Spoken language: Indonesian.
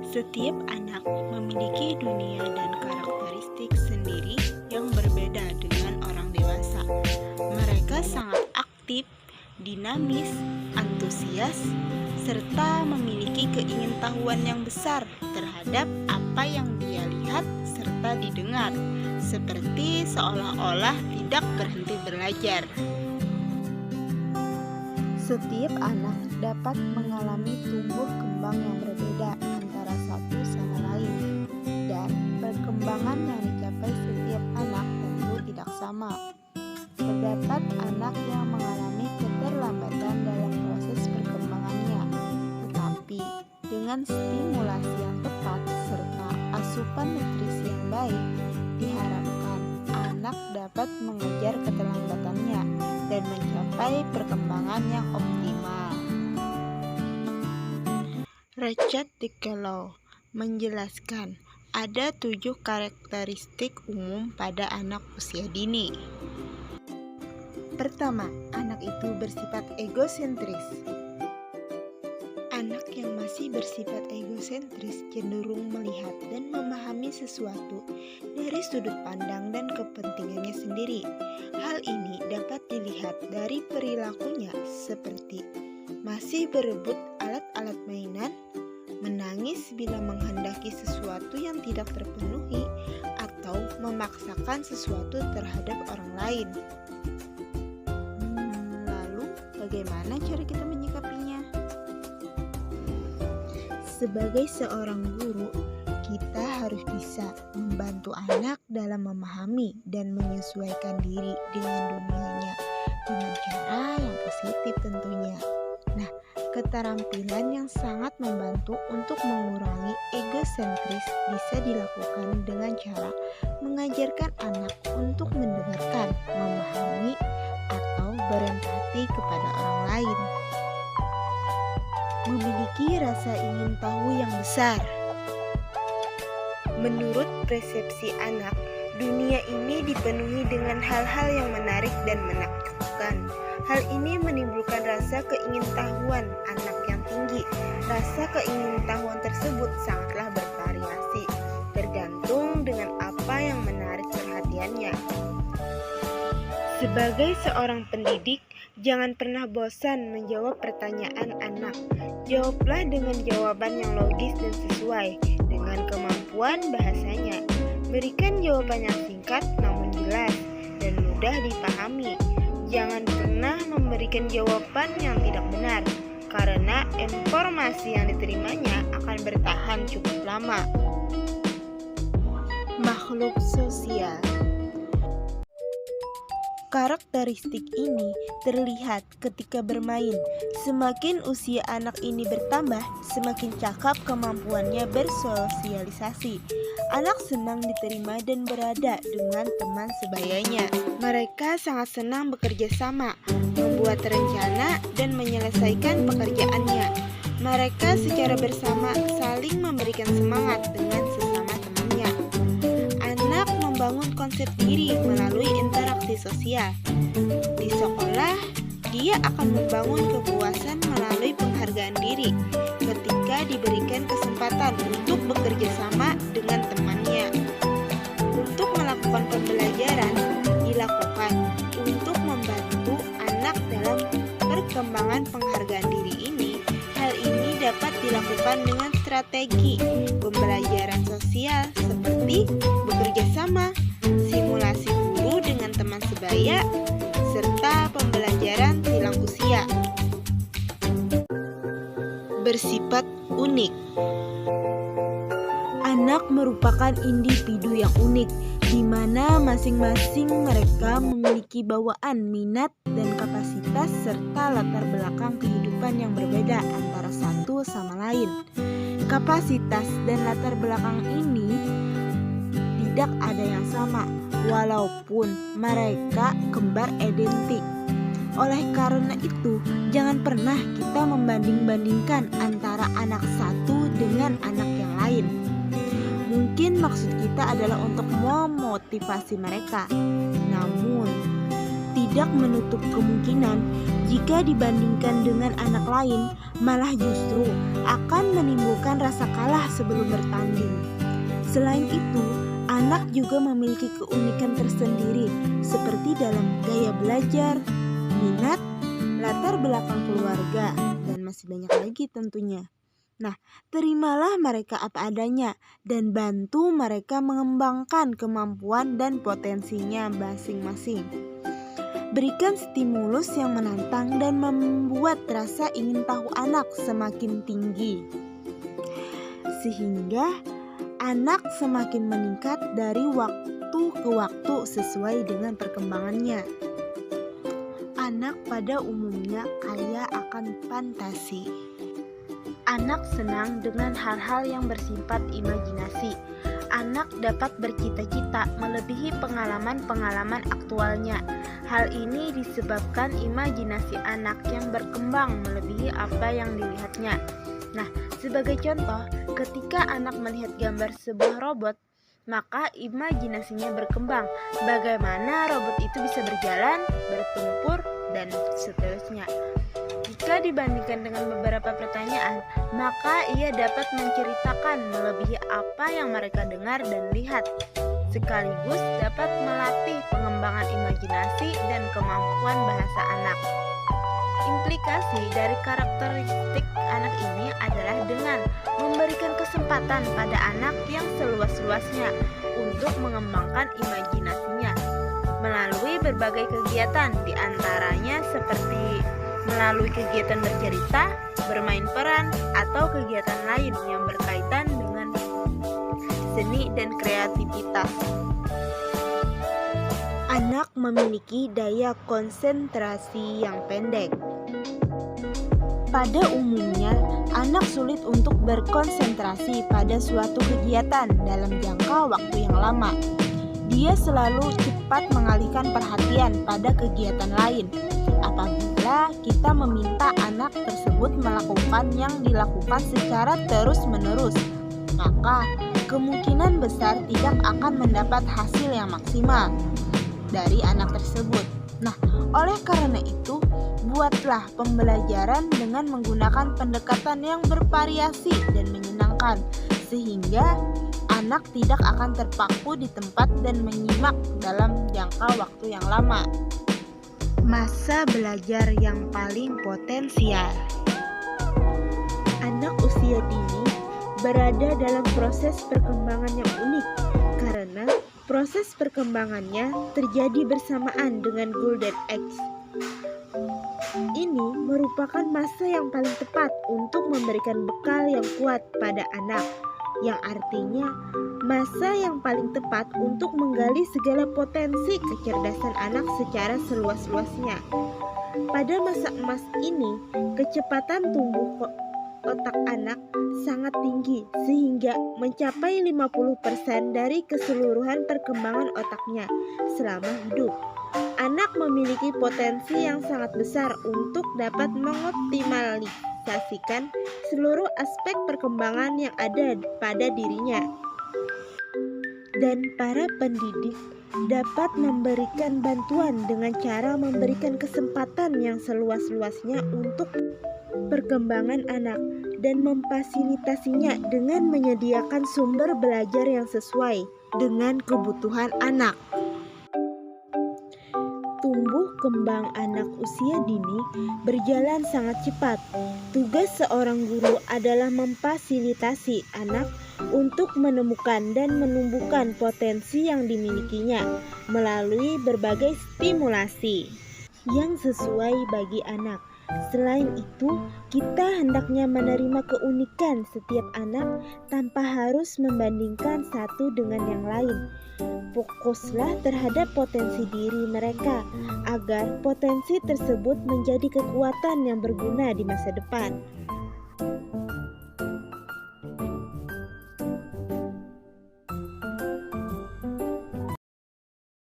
Setiap anak memiliki dunia dan karakteristik sendiri yang berbeda dengan orang dewasa. Mereka sangat aktif, dinamis, antusias, serta memiliki keingintahuan yang besar terhadap apa yang dia lihat serta didengar, seperti seolah-olah tidak berhenti belajar. Setiap anak dapat mengalami tumbuh kembang yang berbeda antara satu sama lain, dan perkembangan yang dicapai setiap anak tentu tidak sama. Terdapat anak yang mengalami keterlambatan dalam proses perkembangannya, tetapi dengan stimulasi yang tepat serta asupan nutrisi yang baik, diharapkan anak dapat mengejar keterlambatannya dan mencapai perkembangan yang optimal. Richard Dikelov menjelaskan ada 7 karakteristik umum pada anak usia dini. Pertama, anak itu bersifat egosentris. Anak yang masih bersifat egosentris cenderung melihat dan memahami sesuatu dari sudut pandang dan kepentingannya sendiri. Hal ini dapat dilihat dari perilakunya seperti masih berebut alat-alat mainan, menangis bila menghendaki sesuatu yang tidak terpenuhi, atau memaksakan sesuatu terhadap orang lain. Lalu, bagaimana cara kita menyikapinya? Sebagai seorang guru, kita harus bisa membantu anak dalam memahami dan menyesuaikan diri dengan dunianya dengan cara yang positif tentunya. Nah, keterampilan yang sangat membantu untuk mengurangi egosentris bisa dilakukan dengan cara mengajarkan anak untuk mendengarkan, memahami, atau berempati kepada orang lain. Memiliki rasa ingin tahu yang besar. Menurut persepsi anak, dunia ini dipenuhi dengan hal-hal yang menarik dan menakjubkan. Hal ini menimbulkan rasa keingintahuan anak yang tinggi. Rasa keingintahuan tersebut sangatlah bervariasi, tergantung dengan apa yang menarik perhatiannya. Sebagai seorang pendidik, jangan pernah bosan menjawab pertanyaan anak. Jawablah dengan jawaban yang logis dan sesuai dengan kemampuan bahasanya. Berikan jawaban yang singkat namun jelas dan mudah dipahami. Jangan pernah memberikan jawaban yang tidak benar, karena informasi yang diterimanya akan bertahan cukup lama. Makhluk sosial. Karakteristik ini terlihat ketika bermain. Semakin usia anak ini bertambah, semakin cakap kemampuannya bersosialisasi. Anak senang diterima dan berada dengan teman sebayanya. Mereka sangat senang bekerja sama, membuat rencana, dan menyelesaikan pekerjaannya. Mereka secara bersama saling memberikan semangat dengan sesama temannya. Anak membangun konsep diri melalui interaksi sosial. Di sekolah, dia akan membangun kepuasan melalui penghargaan diri ketika diberikan kesempatan untuk bekerja sama dengan temannya. Untuk melakukan pembelajaran dilakukan untuk membantu anak dalam perkembangan penghargaan diri ini. Hal ini dapat dilakukan dengan strategi pembelajaran sosial seperti bekerja sama, simulasi guru dengan teman sebaya, serta pembelajaran silang usia. Bersifat unik. Anak merupakan individu yang unik, di mana masing-masing mereka memiliki bawaan, minat, dan kapasitas serta latar belakang kehidupan yang berbeda antara satu sama lain. Kapasitas dan latar belakang ini tidak ada yang sama, walaupun mereka kembar identik. Oleh karena itu, jangan pernah kita membanding-bandingkan antara anak satu dengan anak yang lain. Mungkin maksud kita adalah untuk memotivasi mereka, namun tidak menutup kemungkinan Jika dibandingkan dengan anak lain, malah justru akan menimbulkan rasa kalah sebelum bertanding. Selain itu, anak juga memiliki keunikan tersendiri seperti dalam gaya belajar, minat, latar belakang keluarga, dan masih banyak lagi tentunya. Nah, terimalah mereka apa adanya dan bantu mereka mengembangkan kemampuan dan potensinya masing-masing. Berikan stimulus yang menantang dan membuat rasa ingin tahu anak semakin tinggi, sehingga anak semakin meningkat dari waktu ke waktu sesuai dengan perkembangannya. Anak pada umumnya kaya akan fantasi. Anak senang dengan hal-hal yang bersifat imajinasi. Anak dapat bercita-cita melebihi pengalaman-pengalaman aktualnya. Hal ini disebabkan imajinasi anak yang berkembang melebihi apa yang dilihatnya. Nah, sebagai contoh, ketika anak melihat gambar sebuah robot, maka imajinasinya berkembang. Bagaimana robot itu bisa berjalan, bertempur, dan seterusnya. Jika dibandingkan dengan beberapa pertanyaan, maka ia dapat menceritakan melebihi apa yang mereka dengar dan lihat, sekaligus dapat melatih pengembangan imajinasi dan kemampuan bahasa anak. Implikasi dari karakteristik anak ini adalah dengan memberikan kesempatan pada anak yang seluas-luasnya untuk mengembangkan imajinasinya melalui berbagai kegiatan, diantaranya seperti melalui kegiatan bercerita, bermain peran, atau kegiatan lain yang berkaitan dengan seni dan kreativitas. Anak memiliki daya konsentrasi yang pendek. Pada umumnya, anak sulit untuk berkonsentrasi pada suatu kegiatan dalam jangka waktu yang lama. Dia selalu cepat mengalihkan perhatian pada kegiatan lain. Apabila kita meminta anak tersebut melakukan yang dilakukan secara terus-menerus, maka kemungkinan besar tidak akan mendapat hasil yang maksimal dari anak tersebut. Nah, oleh karena itu, buatlah pembelajaran dengan menggunakan pendekatan yang bervariasi dan menyenangkan, sehingga anak tidak akan terpaku di tempat dan menyimak dalam jangka waktu yang lama. Masa belajar yang paling potensial. Anak usia dini berada dalam proses perkembangan yang unik karena proses perkembangannya terjadi bersamaan dengan golden age. Ini merupakan masa yang paling tepat untuk memberikan bekal yang kuat pada anak, yang artinya masa yang paling tepat untuk menggali segala potensi kecerdasan anak secara seluas-luasnya. Pada masa emas ini, kecepatan tumbuh otak anak sangat tinggi sehingga mencapai 50% dari keseluruhan perkembangan otaknya selama hidup. Anak memiliki potensi yang sangat besar untuk dapat mengoptimalisasikan seluruh aspek perkembangan yang ada pada dirinya. Dan para pendidik dapat memberikan bantuan dengan cara memberikan kesempatan yang seluas-luasnya untuk perkembangan anak dan memfasilitasinya dengan menyediakan sumber belajar yang sesuai dengan kebutuhan anak. Tumbuh kembang anak usia dini berjalan sangat cepat. Tugas seorang guru adalah memfasilitasi anak untuk menemukan dan menumbuhkan potensi yang dimilikinya melalui berbagai stimulasi yang sesuai bagi anak. Selain itu, kita hendaknya menerima keunikan setiap anak tanpa harus membandingkan satu dengan yang lain. Fokuslah terhadap potensi diri mereka agar potensi tersebut menjadi kekuatan yang berguna di masa depan.